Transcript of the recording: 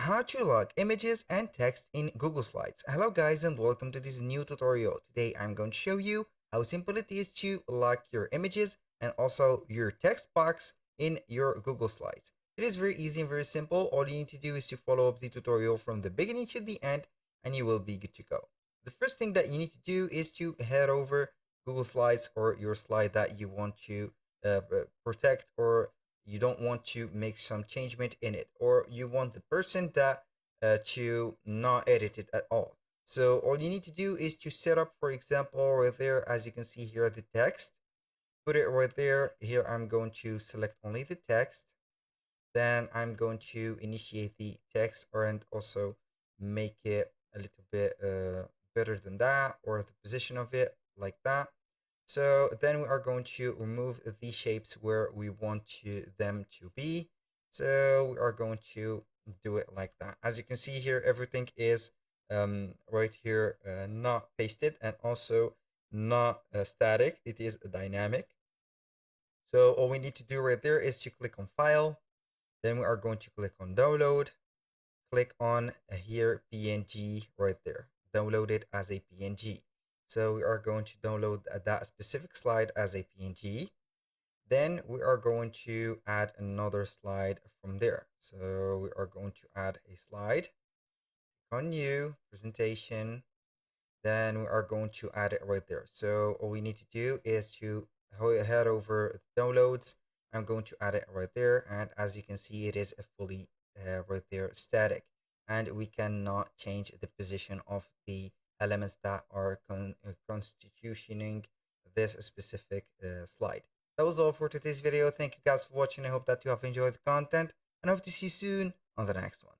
How to lock images and text in Google Slides. Hello guys and welcome to this new tutorial. Today I'm going to show you how simple it is to lock your images and also your text box in your Google Slides. It is very easy and very simple. All you need to do is to follow up the tutorial from the beginning to the end and you will be good to go. The first thing that you need to do is to head over Google Slides or your slide that you want to protect, or you don't want to make some changement in it, or you want the person that to not edit it at all. So all you need to do is to set up, for example, right there, as you can see here, the text. Put it right there. Here I'm going to select only the text. Then I'm going to initiate the text and also make it a little bit better than that, or the position of it like that. So then we are going to remove the shapes where we want them to be. So we are going to do it like that. As you can see here, everything is right here, not pasted and also not static. It is dynamic. So all we need to do right there is to click on File. Then we are going to click on Download. Click on here PNG right there. Download it as a PNG. So we are going to download that specific slide as a PNG. Then we are going to add another slide from there. So we are going to add a slide. Click on New, Presentation. Then we are going to add it right there. So all we need to do is to head over Downloads. I'm going to add it right there. And as you can see, it is a fully right there static. And we cannot change the position of the elements that are constituting this specific slide. That was all for today's video. Thank you guys for watching. I hope that you have enjoyed the content and I hope to see you soon on the next one.